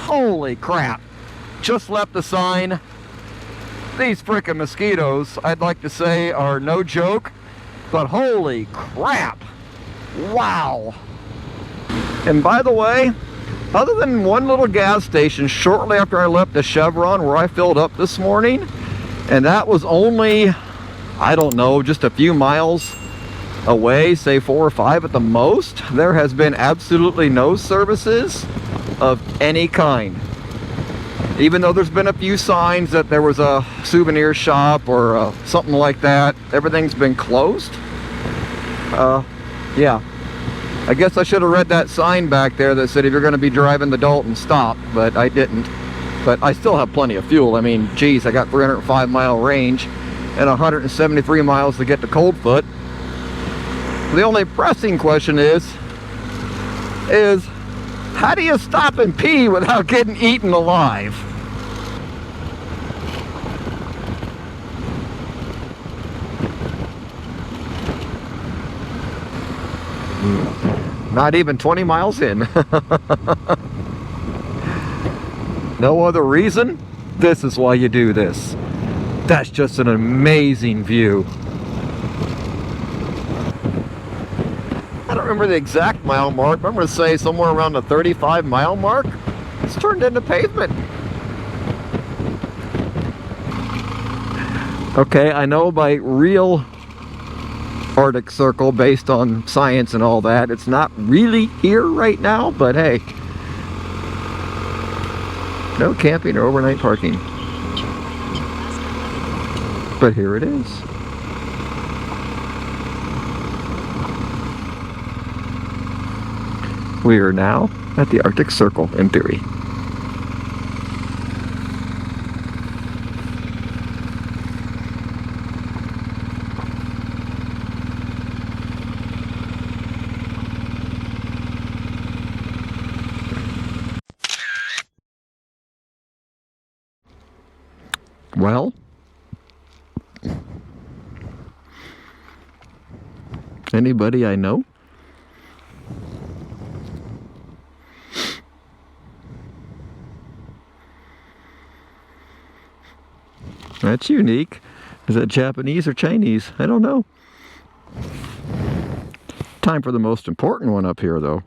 Holy crap. Just left the sign. These frickin' mosquitoes, I'd like to say, are no joke, but holy crap. Wow. And by the way, other than one little gas station shortly after I left the Chevron where I filled up this morning, and that was only, I don't know, just a few miles away, say 4 or 5 at the most, there has been absolutely no services of any kind. Even though there's been a few signs that there was a souvenir shop or something like that, everything's been closed. Yeah. I guess I should have read that sign back there that said if you're going to be driving the Dalton, stop, but I didn't. But I still have plenty of fuel. I mean, geez, I got 305 mile range and 173 miles to get to Coldfoot. The only pressing question is how do you stop and pee without getting eaten alive? Not even 20 miles in. No other reason? This is why you do this. That's just an amazing view. I don't remember the exact mile mark, but I'm going to say somewhere around the 35 mile mark. It's turned into pavement. Okay, I know by real Arctic Circle, based on science and all that, it's not really here right now, but hey, no camping or overnight parking. But here it is. We are now at the Arctic Circle, in theory. Well, anybody I know? That's unique. Is that Japanese or Chinese? I don't know. Time for the most important one up here, though.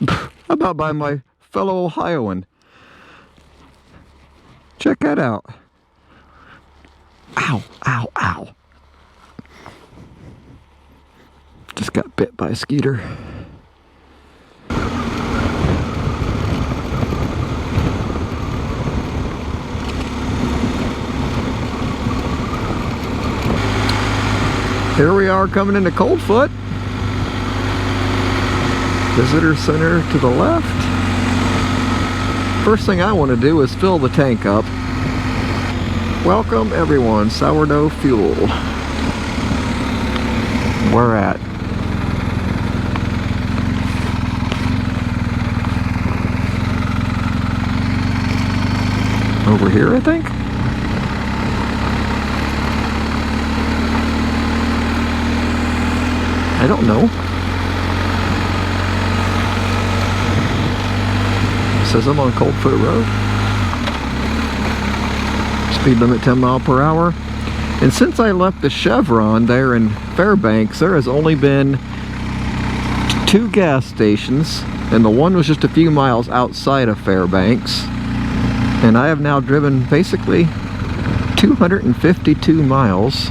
How about by my fellow Ohioan? Check that out. Ow, ow, ow. Just got bit by a skeeter. Here we are coming into Coldfoot. Visitor center to the left. First thing I want to do is fill the tank up. Welcome everyone, sourdough fuel. Where at? Over here, I think? I don't know. It says I'm on Coldfoot Road. Speed limit 10 miles per hour. And since I left the Chevron there in Fairbanks, there has only been 2 gas stations, and the one was just a few miles outside of Fairbanks. And I have now driven basically 252 miles.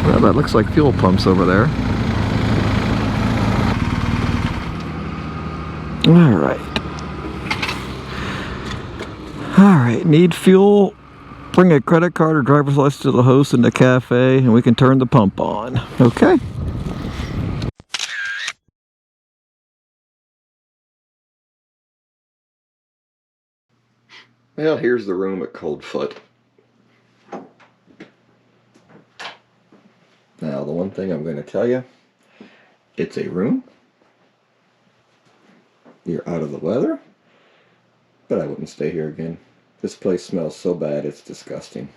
Well, that looks like fuel pumps over there. Alright, need fuel? Bring a credit card or driver's license to the host in the cafe and we can turn the pump on. Okay. Well, here's the room at Coldfoot. Now, the one thing I'm going to tell you, it's a room. You're out of the weather, but I wouldn't stay here again. This place smells so bad, it's disgusting.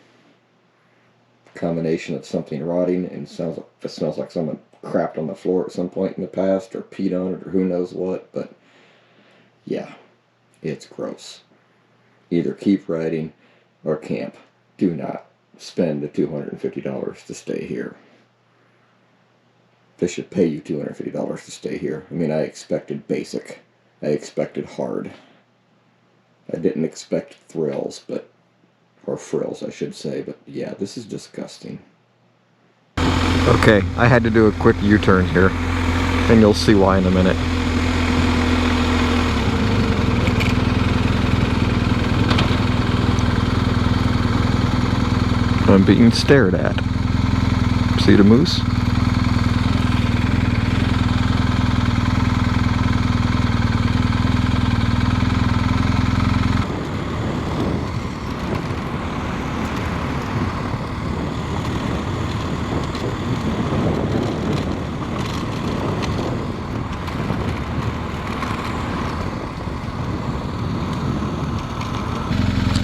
Combination of something rotting and it smells like someone crapped on the floor at some point in the past, or peed on it, or who knows what, but yeah, it's gross. Either keep riding or camp. Do not spend the $250 to stay here. They should pay you $250 to stay here. I mean, I expected basic. I expected hard. I didn't expect thrills, or frills, I should say, but yeah, this is disgusting. Okay, I had to do a quick U-turn here, and you'll see why in a minute. I'm being stared at. See the moose?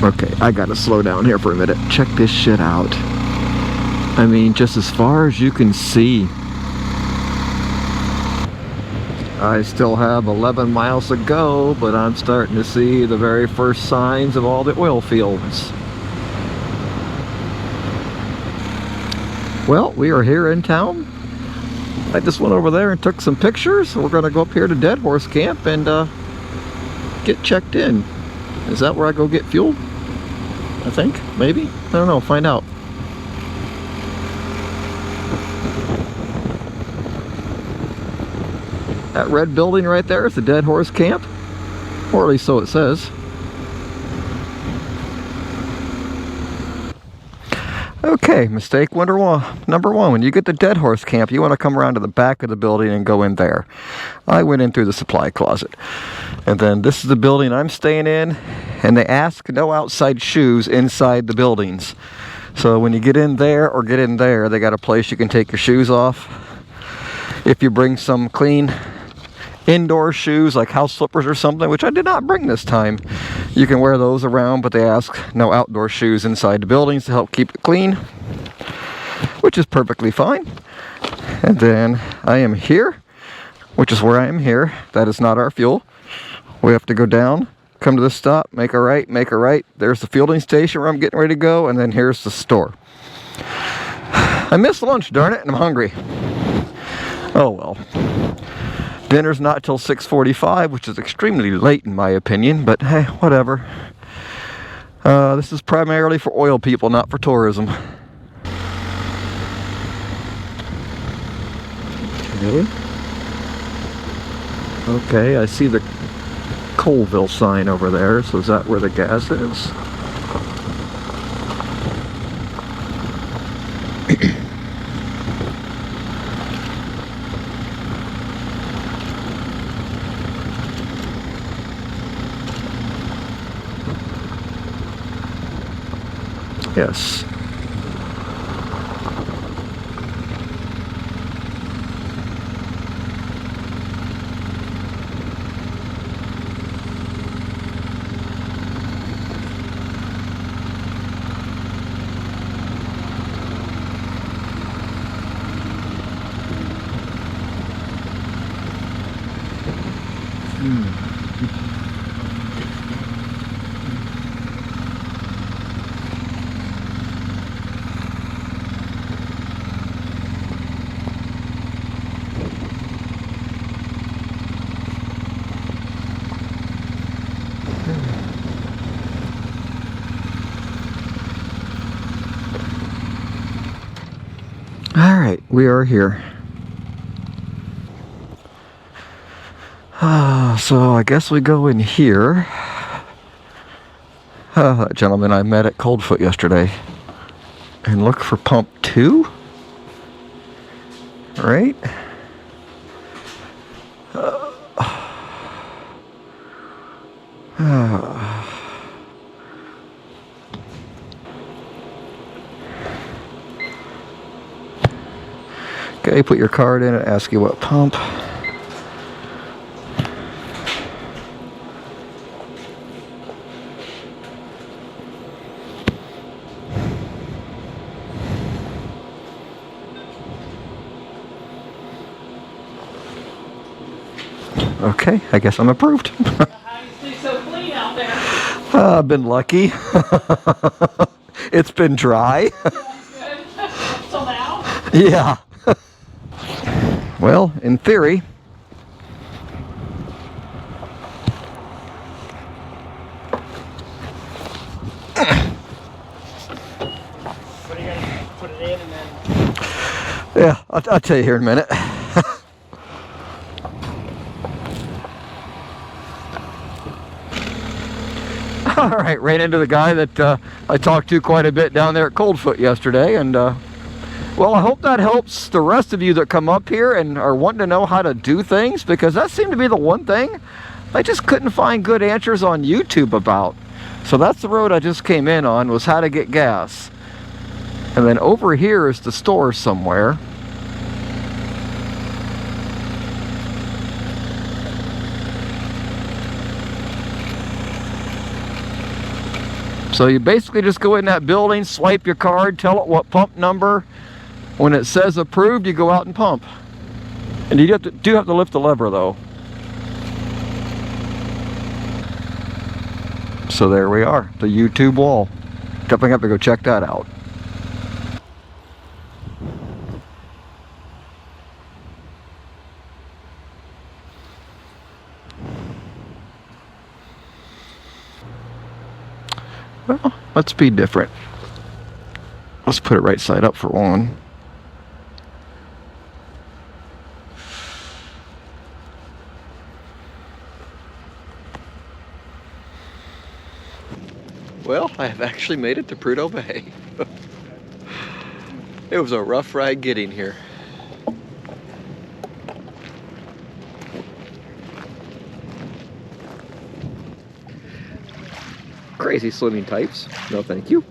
Okay, I gotta slow down here for a minute. Check this shit out. I mean, just as far as you can see. I still have 11 miles to go, but I'm starting to see the very first signs of all the oil fields. Well, we are here in town. I just went over there and took some pictures. We're gonna go up here to Dead Horse Camp and get checked in. Is that where I go get fuel? I think, maybe? I don't know, find out. That red building right there is the Dead Horse Camp, or at least so it says. Okay, mistake number one. When you get to Dead Horse Camp, you want to come around to the back of the building and go in there. I went in through the supply closet. And then this is the building I'm staying in, and they ask no outside shoes inside the buildings. So when you get in there or get in there, they got a place you can take your shoes off. If you bring some clean indoor shoes like house slippers or something, which I did not bring this time, you can wear those around, but they ask no outdoor shoes inside the buildings to help keep it clean, which is perfectly fine. And then I am here, which is where I am here. That is not our fuel. We have to go down, come to the stop, make a right, make a right. There's the fueling station where I'm getting ready to go, and then here's the store. I missed lunch, darn it, and I'm hungry. Oh well. Dinner's not till 6:45, which is extremely late in my opinion, but hey, whatever. This is primarily for oil people, not for tourism. Really? Okay, I see the Colville sign over there, so is that where the gas is? Yes. Alright, we are here. So I guess we go in here. That gentleman I met at Coldfoot yesterday. And look for pump 2? Right? Okay, put your card in and ask you what pump. Okay, I guess I'm approved. How do you stay so clean out there? I've been lucky. It's been dry. Yeah, good. Till now? Yeah. Well, in theory. What are you gonna put it in and then? Yeah, I'll tell you here in a minute. All right, ran into the guy that I talked to quite a bit down there at Coldfoot yesterday, and well, I hope that helps the rest of you that come up here and are wanting to know how to do things, because that seemed to be the one thing I just couldn't find good answers on YouTube about. So that's the road I just came in on, was how to get gas. And then over here is the store somewhere. So you basically just go in that building, swipe your card, tell it what pump number. When it says approved, you go out and pump. And you do have to lift the lever though. So there we are, the YouTube wall. Definitely have to go check that out. Well, let's be different. Let's put it right side up for one. Well, I have actually made it to Prudhoe Bay. It was a rough ride getting here. Crazy swimming types. No, thank you.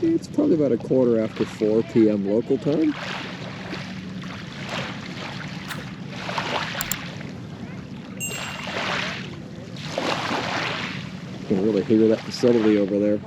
It's probably about 4:15 p.m. local time. You can really hear that facility over there.